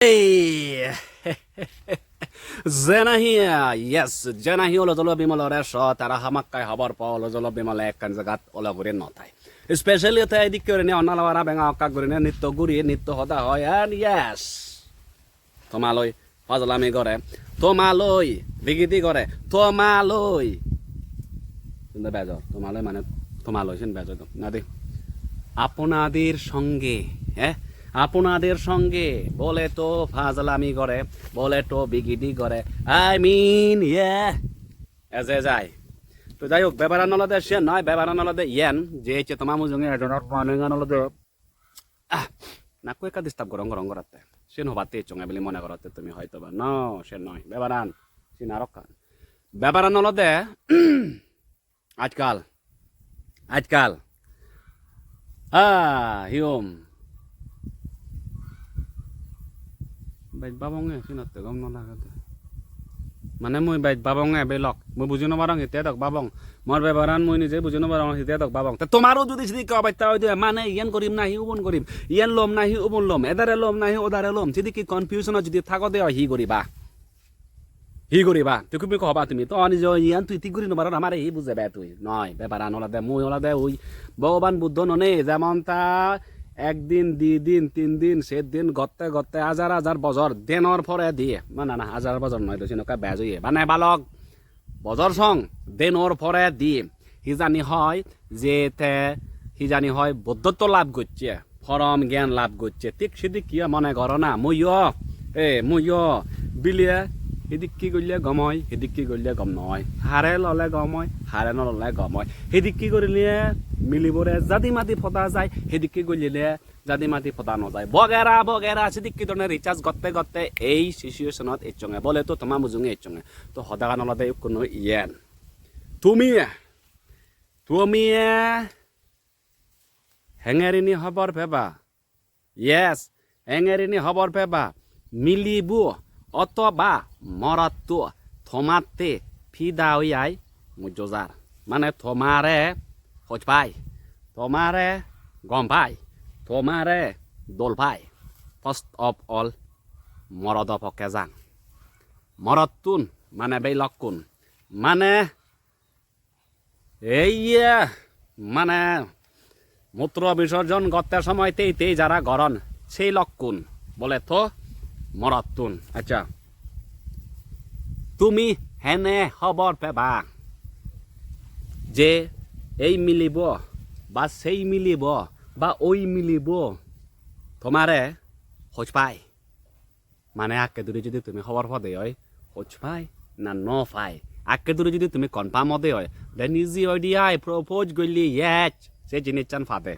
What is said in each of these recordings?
Hey! Jenahia, yes, Jenahia lo dolo bimalo resho tara hamakkai habar pa lo dolo bimalo ekkan jagat ola gure notai. Especially ta edik kore ne onnala wara benga akka gure ne nitto guri nitto hoda hoy and yes. Tomaloi fazlami gore. Tomaloi vigiti gore. Tomaloi. শুনতে বেজো তোমালয় মানে তোমালয় শুন বেজো তো নাদি আপনাদের সঙ্গে হ্যাঁ আপনাদের সঙ্গে বলে তো ফাজলামি করে বলে তো বিগিডি করে আই মিন এজে যায় তো যাই হোক বেবারান নলদে সে নয় বেবারান নলদে ইয়েন যে হচ্ছে তোমার মুজঙ্গে এজনের পানেঙ্গা নলদে না কই কা ডিস্টার্ব গরং গরং করতে সে নবাতে চঙ্গা বলে মনে করতে তুমি হয়তো বা ন সে নয় বেবারান সে নারকান বেবারান নলদে আজকাল হিউম বাইত babonge sinate gom no lagate মানে মই বাইত babonge belok মই বুঝি ন বারং হিতে দক babong মর বেবারান মই নিজে বুঝি ন বারং হিতে দক babong তে তোমারও যদি সিদি ক বাইতা হই দে মানে ইয়ান করিম না হি উবন করিম ইয়ান লম না হি উবন লম এদারে লম না হি ওদারে লম সিদি কি কনফিউশন যদি থাকো দে হি করিবা তুই কবি কবা তুমি তো অনি ইয়ান তুই তি করি ন বারং আমারে হি বুঝে বে তুই নয় বেবারান ওলা দে মই ওলা দে ওই ভগবান বুদ্ধ ননে যেমন তা একদিন দুই দিন তিন দিন সেদিন গতে গতে হাজার হাজার বছর দেনর পরে দিয়ে না না হাজার বছর নয় দোষিনকা বেজ হইয়ে মানে বালক বছর সং দেনর পরে দিয়ে হিজানি হয় যে তে হিজানি হয় বৌদ্ধত্ব লাভ করছে ফরম জ্ঞান লাভ করছে ঠিক সেদিক কি মনে করো না মুইয় বিলিয়ে এদিক কি করলে গম হয় সেদিক কি করলে গম নয় হারে ললে গম হয় হারে নললে গম হয় সেদিক কি করলে মিলিবরে জাদি মাতি ফটা যায় সেদিক কি করলে জাদি মাতি ফটা নযায় বগেরা সেদিক কি ধরনের রিচার্জ গতে গতে এই সিচুয়েশনত এইচঙে বলে তো তোমার মুজুঙে এইচঙে তো সদা নলতে কোনো ইয়েন তুমি হেঙেরিনি খবর পেবা ইয়েস হেঙেরিনি খবর পেবা মিলিব অথবা মরাতো থমাতে ফিদা হইয়াই মুজোজার মানে থমারে খোঁজ পাই তোমারে গম পাই তোমারে দোল পাই ফার্স্ট অফ অল মরদ পকে যাং মরতুন মানে বেলকুন মানে এই মানে মূত্র বিসর্জন করতে সময় তেই যারা গরন সেই লক্ষণ বলে তো মরতুন আচ্ছা তুমি হেনে খবর পেবা যে এই মিলিব বা সেই মিলিব বা ওই মিলিব তোমারে খোঁজ পাই মানে আগে দূরে যদি তুমি খবর পদে হয় খোঁজ পাই না ন পাই আগে দূরে যদি তুমি কনফার্ম হতে হয় দেন ইজি আইডিয়াই প্রপোজ গলি ইয়েচ সে জিনিস চান ফাতে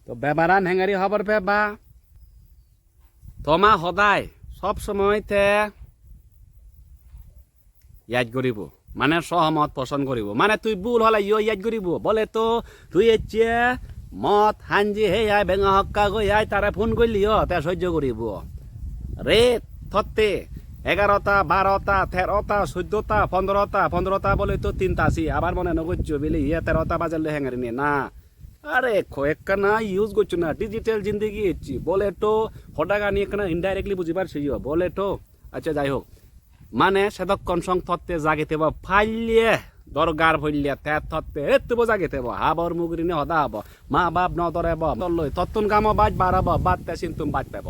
তো বেবারান হেঙ্গারি খবর পেবা তোমা সদায় সব সময়তে ইয়াদ করিব মানে সহমত পছন্দ করিব মানে তুই ভুল হলে ইয়াদ করিব বলে তো তুই এচ্ছে মত হাঞ্জি হে আই বেঙা হক্কা গই আই তারা ফোন করলি তে সহ্য করিব রে থতে 11টা 12টা 13টা 14টা 15টা বলে তো 3টা আছি আবার মনে নগচ্ছ বলে 13টা বাজালে হ্যাঙ্গারি নে না আরে কয়েকটা না ইউজ করছো না ডিজিটাল জিন্দগি এসছি বলে তো হঠাৎ নিয়ে কেন ইনডাইরেক্টলি বুঝি পারছি বলে তো আচ্ছা যাই হোক মানে সেদক্ষণ সং থতে জাগিতে বা ফাইলিয়ে দরগার ফইলিয়ে তে থতে এত্তব জাগিতে বা হাবর মুগরি নে হদা হব মা বাপ ন দরে তল্লই তত্তুন কাম বাজ বাড়াব বাদ তে চিন্তুম বাজ পাব